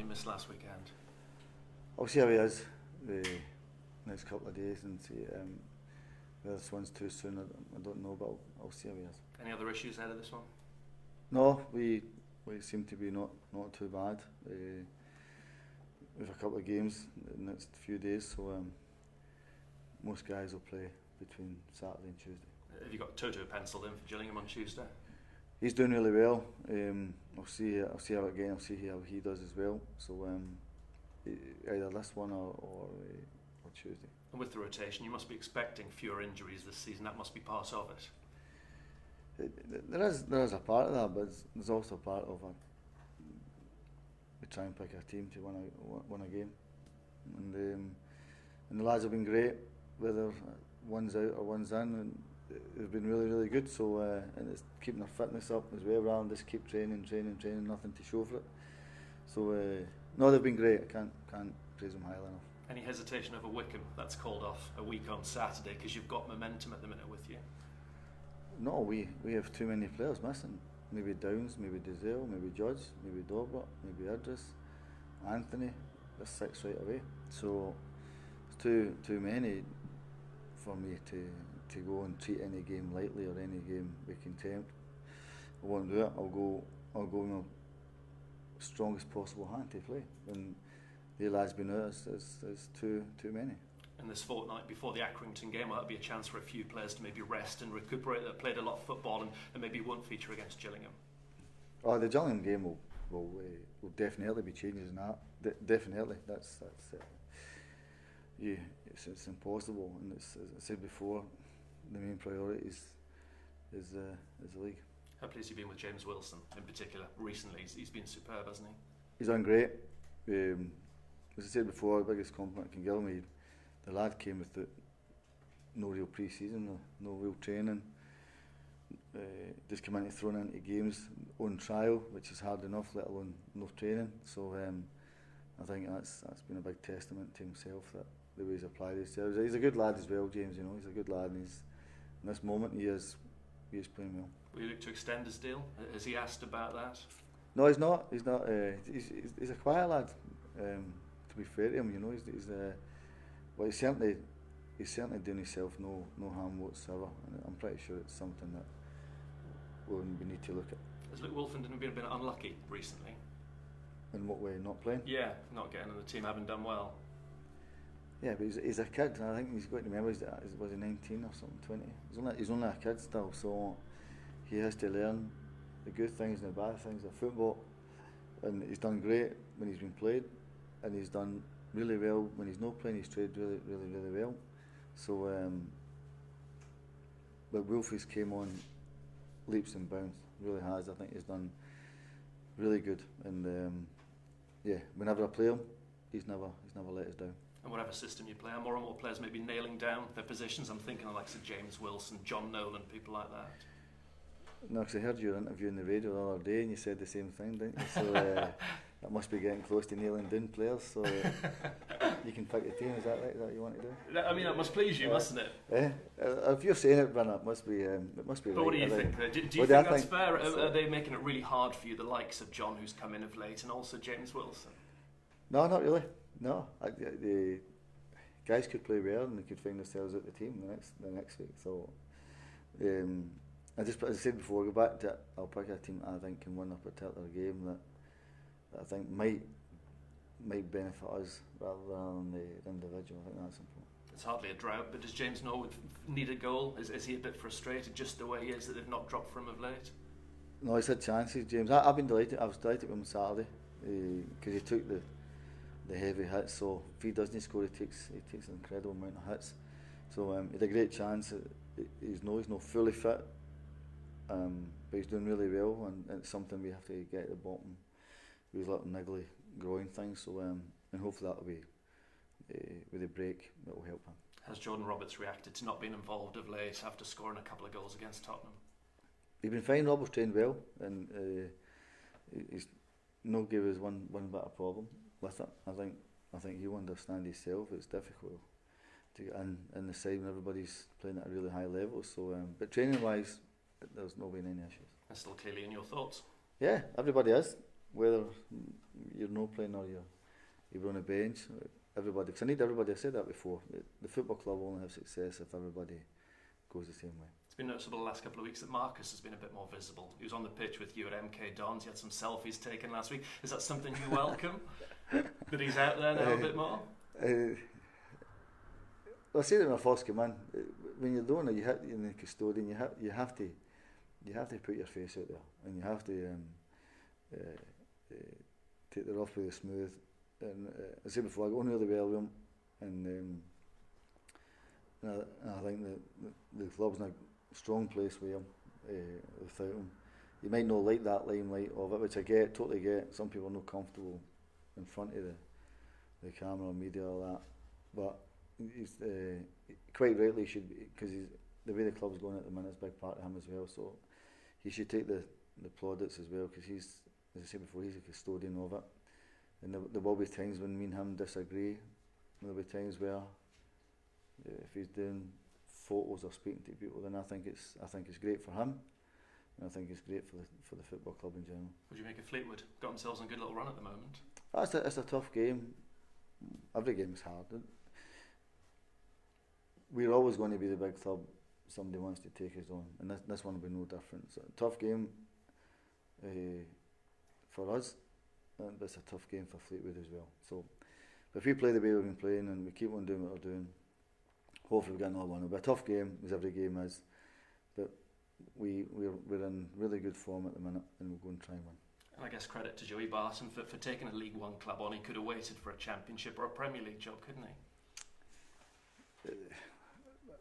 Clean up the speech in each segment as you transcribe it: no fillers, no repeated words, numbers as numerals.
he missed last weekend? I'll see how he is the next couple of days and see. Whether this one's too soon, I don't know, but I'll see how he is. Any other issues ahead of this one? No, we seem to be not too bad. We've a couple of games in the next few days, so most guys will play between Saturday and Tuesday. Have you got Toto penciled in for Gillingham on Tuesday? He's doing really well. I'll see how it goes. I'll see how he does as well. So either this one or Tuesday. And with the rotation, you must be expecting fewer injuries this season. That must be part of it. There is a part of that, but there's also a part of we try and pick a team to win a game, and the lads have been great, whether one's out or one's in, and they've been really good. So and it's keeping their fitness up as well, rather than just keep training, nothing to show for it. So no, they've been great. I can't praise them highly enough. Any hesitation over Wickham? That's called off a week on Saturday because you've got momentum at the minute with you. No, we have too many players missing. Maybe Downs, maybe Dizelle, maybe Judge, maybe Dobert, maybe Idris, Anthony. There's 6 right away. So it's too many for me to go and treat any game lightly or any game with contempt. I won't do it. I'll go in my strongest possible hand to play. And the lads been out, it's too many. And this fortnight before the Accrington game, will that be a chance for a few players to maybe rest and recuperate that played a lot of football and maybe won't feature against Gillingham? Oh, the Gillingham game will definitely be changes in that. Definitely, that's it's impossible. And as I said before, the main priority is the league. How pleased have you been with James Wilson in particular recently? He's been superb, hasn't he? He's done great. As I said before, the biggest compliment I can give him. The lad came with no real pre-season, no real training. Just came into thrown into games on trial, which is hard enough, let alone no training. So I think that's been a big testament to himself, that the way he's applied himself. He's a good lad as well, James. You know, he's a good lad, and in this moment he is playing well. Will you look to extend his deal? Has he asked about that? No, he's not. He's not. He's a quiet lad. To be fair to him, you know, well, he's certainly doing himself no harm whatsoever, and I'm pretty sure it's something that we need to look at. Has Luke Wolfenden been a bit unlucky recently? In what way? Not playing? Yeah, not getting in the team, having done well. Yeah, but he's a kid, and I think he's got to remember, was he 19 or something, 20? He's only a kid still, so he has to learn the good things and the bad things of football, and he's done great when he's been played, and he's done really well when he's not playing. He's played really well. So, but Wolfie's came on leaps and bounds. Really has. I think he's done really good. And yeah, whenever I play him, he's never let us down. And whatever system you play, and more players may be nailing down their positions. I'm thinking of the likes of James Wilson, John Nolan, people like that. No, because I heard your interview on the radio the other day, and you said the same thing, didn't you? So that must be getting close to nailing down players. So you can pick the team. Is that right? Is that what you want to do? I mean, that must please you, mustn't it? If you're saying it, Brennan, it must be. But right. What do you think? Do you think that's fair? Are they making it really hard for you, the likes of John, who's come in of late, and also James Wilson? No, not really. No, the guys could play well, and they could find themselves at the team the next week. So. As I said before, go back to it, I'll pick a team I think can win a particular game that I think might benefit us rather than the individual. I think that's important. It's hardly a drought, but does James Norwood need a goal? Is he a bit frustrated just the way he is that they've not dropped for him of late? No, he's had chances, James. I've been delighted. I was delighted with him Saturday because he took the heavy hits. So if he doesn't score, he takes an incredible amount of hits. So he had a great chance. He's not fully fit. But he's doing really well, and it's something we have to get at the bottom with his little niggly growing thing. So and hopefully that'll be with a break that will help him. Has Jordan Roberts reacted to not being involved of late after scoring a couple of goals against Tottenham? He's been fine. Roberts trained well, and he's not give us one bit of problem with it. I think he'll understand himself. It's difficult to get in the side when everybody's playing at a really high level. So, but training wise, there's not been any issues. That's still clearly in your thoughts. Yeah, everybody is. whether you're not playing or you're on a bench, everybody, because I need everybody, I said that before, the football club will only have success if everybody goes the same way. It's been noticeable the last couple of weeks that Marcus has been a bit more visible. He was on the pitch with you at MK Dons, he had some selfies taken last week. Is that something you welcome? That he's out there now a bit more? I said it when I first came in, when you're doing it, you're the custodian, you have to put your face out there, and you have to take the rough with the smooth. And I said before, I got on really well with him, and I think the club's in a strong place with him. Without him, you might not like that limelight of it, which I totally get. Some people are not comfortable in front of the camera or media or that, but he's quite rightly should be, because the way the club's going at the minute is a big part of him as well. So he should take the plaudits as well, because he's, as I said before, he's a custodian of it. And there will be times when me and him disagree. There'll be times where if he's doing photos or speaking to people, then I think it's great for him, and I think it's great for the football club in general. Would you make a Fleetwood? Got themselves on a good little run at the moment. It's a tough game. Every game is hard. We're always going to be the big club somebody wants to take us on, and this one will be no different. So tough game for us, but it's a tough game for Fleetwood as well. So if we play the way we've been playing and we keep on doing what we're doing, hopefully we get another one. It'll be a tough game, as every game is, but we're in really good form at the minute, and we'll go and try and win. And I guess credit to Joey Barton for taking a League One club on. He could have waited for a Championship or a Premier League job, couldn't he?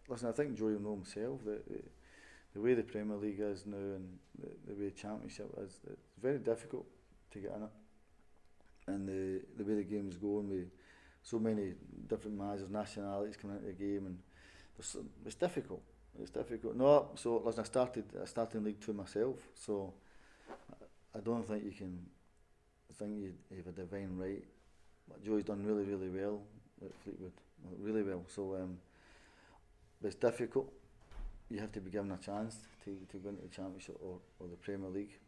Listen, I think Joey will know himself that the way the Premier League is now and the way the Championship is, it's very difficult to get in it. And the way the game's going, with so many different managers, nationalities coming into the game, and it's difficult. It's difficult. No, so listen, I started in League Two myself, so I don't think you can think you have a divine right. But Joey's done really, really well at Fleetwood, really well. So, but it's difficult. You have to be given a chance to go into the Championship or the Premier League.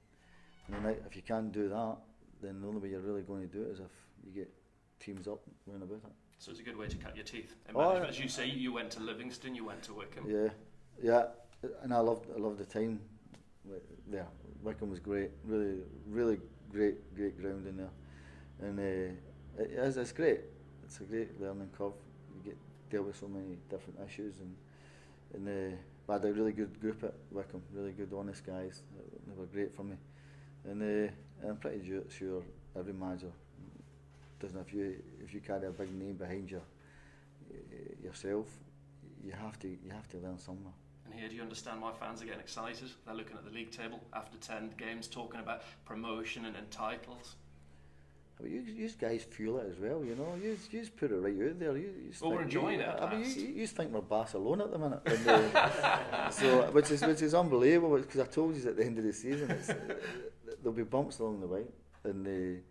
And then if you can't do that, then the only way you're really going to do it is if you get teams up going about it. So it's a good way to cut your teeth. As you say, you went to Livingston, you went to Wycombe. Yeah, and I loved the time there. Wycombe was great, really, really great ground in there, and it's great. It's a great learning curve. You get dealt with so many different issues, and I had a really good group at Wycombe, really good, honest guys. They were great for me, and I'm pretty sure every manager doesn't. If you carry a big name behind yourself, you have to learn somewhere. And here, do you understand why fans are getting excited? They're looking at the league table after 10 games, talking about promotion and titles. But you guys feel it as well, you know. You just put it right out there. We're enjoying it. I mean, you think we're Barcelona at the minute, and, so which is unbelievable. Because I told you at the end of the season, there'll be bumps along the way, and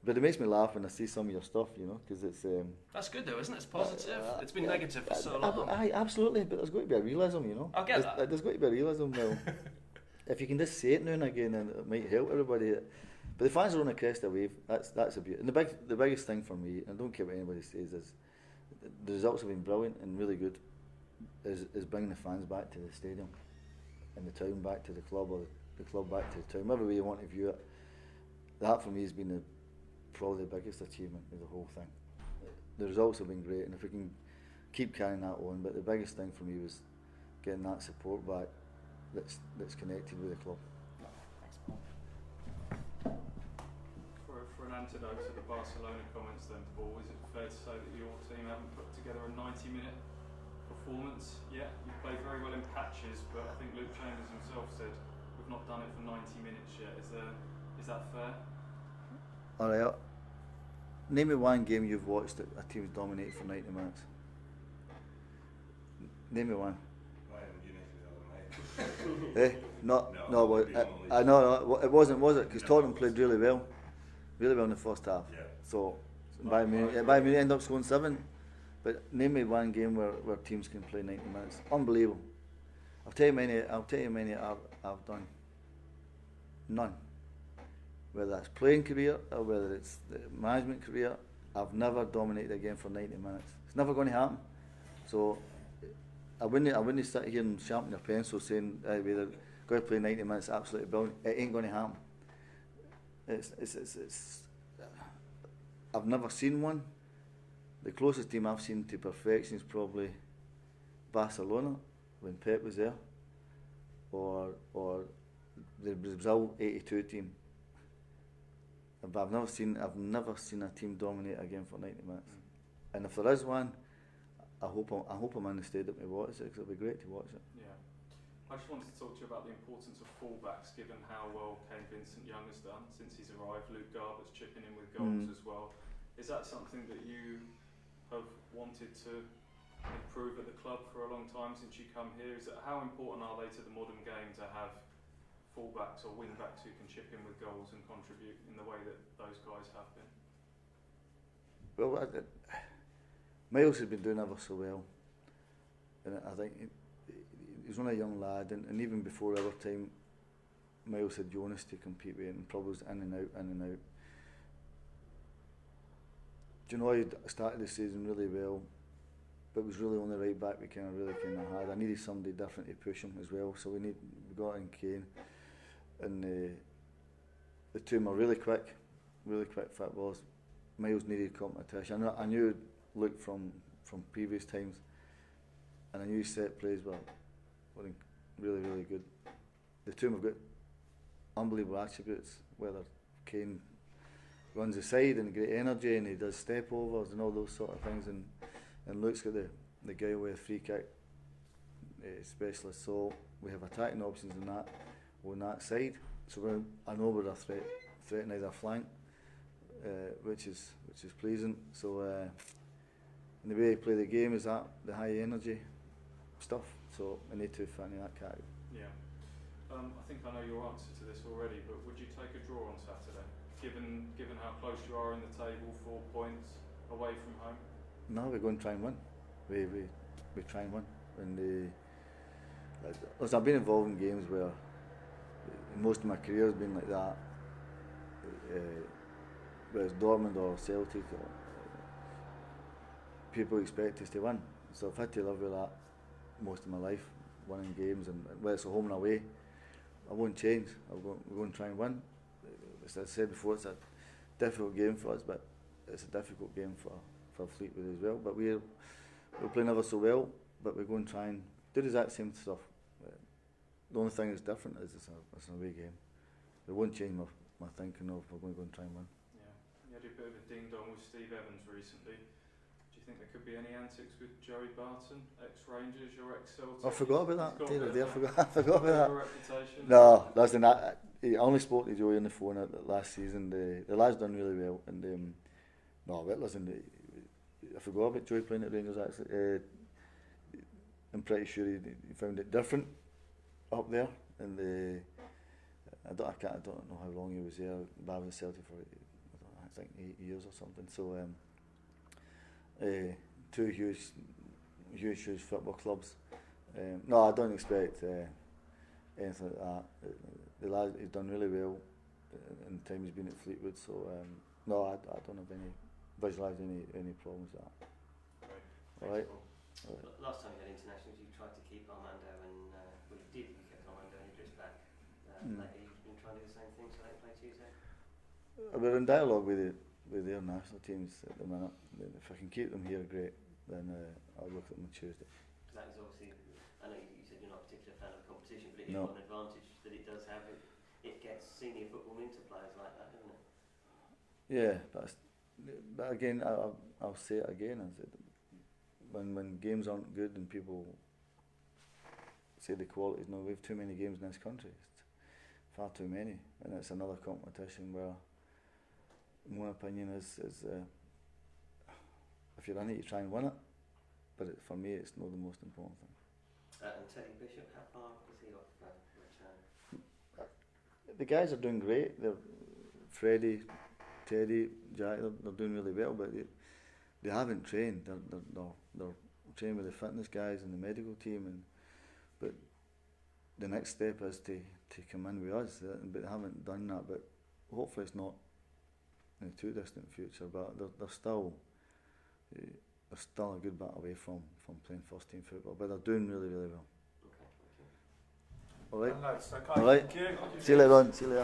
but it makes me laugh when I see some of your stuff, you know, because it's. That's good though, isn't it? It's positive. It's been negative for so long. Absolutely, but there's got to be a realism, you know. I'll get that. There's got to be a realism now. If you can just say it now and again, then it might help everybody. But the fans are on a crest of wave. That's a beauty. And the biggest thing for me, and I don't care what anybody says, is the results have been brilliant and really good. Is bringing the fans back to the stadium, and the town back to the club, or the club back to the town, whatever way you want to view it. That for me has been probably the biggest achievement of the whole thing. The results have been great, and if we can keep carrying that on, but the biggest thing for me was getting that support back that's connected with the club. For an antidote to the Barcelona comments then, Paul, is it fair to say that your team haven't put together a 90-minute performance yet? You played very well in patches, but I think Luke Chambers himself said we've not done it for 90 minutes yet. Is that fair? All right. Name me one game you've watched that a team's dominated for 90 minutes. Name me one. No. I know it wasn't, was it? Because Tottenham played really well in the first half. Yeah. So Bayern Munich end up scoring 7. But name me one game where teams can play 90 minutes. Unbelievable. I'll tell you many I've done. None. whether that's playing career or whether it's the management career, I've never dominated a game for 90 minutes. It's never going to happen. So I wouldn't sit here and sharpen your pencil saying we're going to play 90 minutes absolutely brilliant. It ain't going to happen. It's I've never seen one. The closest team I've seen to perfection is probably Barcelona when Pep was there, or the Brazil '82 team. But I've never seen a team dominate a game for 90 minutes. And if there is one, I hope I'm in the stadium to watch it, because it'll be great to watch it. Yeah. I just wanted to talk to you about the importance of fullbacks, given how well Kane Vincent-Young has done since he's arrived. Luke Garbutt's chipping in with goals as well. Is that something that you have wanted to improve at the club for a long time since you come here? Is it, how important are they to the modern game to have fullbacks or wingbacks who can chip in with goals and contribute in the way that those guys have been? Well, Miles has been doing ever so well, and I think he's only a young lad, and even before our time, Miles had Jonas to compete with, and probably was in and out. Do you know, I started the season really well, but it was really on the right back we kind of had. I needed somebody different to push him as well, so we got in Kane, and the two of them are really quick footballers. Miles needed competition. I knew Luke from previous times, and I knew his set plays were really good. The two of them have got unbelievable attributes, whether Kane runs the side and great energy and he does step overs and all those sort of things, and Luke's got the guy with a free kick specialist, so we have attacking options on that side, so I know we're a threat in either flank, which is pleasing. So and the way he play the game is that the high energy stuff, so I need to fit in that category. Yeah. I think I know your answer to this already, but would you take a draw on Saturday, given how close you are in the table, 4 points away from home? No, we're going to try and win. We try and win. And listen, I've been involved in games where most of my career has been like that. Whether it's Dortmund or Celtic, people expect us to win. So I've had to live with that most of my life, winning games, and whether it's a home and away, I won't change. We're going to try and win. As I said before, it's a difficult game for us, but it's a difficult game for Fleetwood as well. But we're playing ever so well, but we're going to try and do the exact same stuff. The only thing that's different is it's an away game. It won't change my thinking of we're going to go and try and win. Yeah, you had a bit of a ding-dong with Steve Evans recently. Do you think there could be any antics with Joey Barton, ex-Rangers, your ex-Celtic? I forgot about that. I forgot about that. Reputation? No, listen, I only spoke to Joey on the phone last season. The lad's done really well, and no, but listen, I forgot about Joey playing at Rangers actually. I'm pretty sure he found it different up there, and I don't know how long he was there. But I was at Celtic for I think 8 years or something. So two huge football clubs. No, I don't expect anything like that. The lad, he's done really well in the time he's been at Fleetwood. So no, I don't have visualise any problems with that. Great. All right. Last time you had internationals, you tried to keep Armando, and well, you did. You kept Armando and Idris back. Later, you've been trying to do the same thing, so they play Tuesday. We're in dialogue with their national teams at the minute. If I can keep them here, great. Then I'll look at them on Tuesday. That is obviously. I know you said you're not a particular fan of the competition, but it is No. an advantage that it does have. It gets senior football into players like that, doesn't it? Yeah, but again, I'll say it again. I said, when games aren't good and people say the quality is no, we have too many games in this country. It's far too many, and it's another competition where, in my opinion, is if you're in it, you try and win it. But for me, it's not the most important thing. And Teddy Bishop, how far is he off return? The guys are doing great. They're Freddie, Teddy, Jack. They're doing really well, but they haven't trained. They're training with the fitness guys and the medical team, but the next step is to come in with us. But they haven't done that. But hopefully it's not in the too distant future, but they're still a good bit away from playing first team football, but they're doing really, really well. Okay, thank you. All right. And that's okay. All right. Thank you. See you later on. See you later.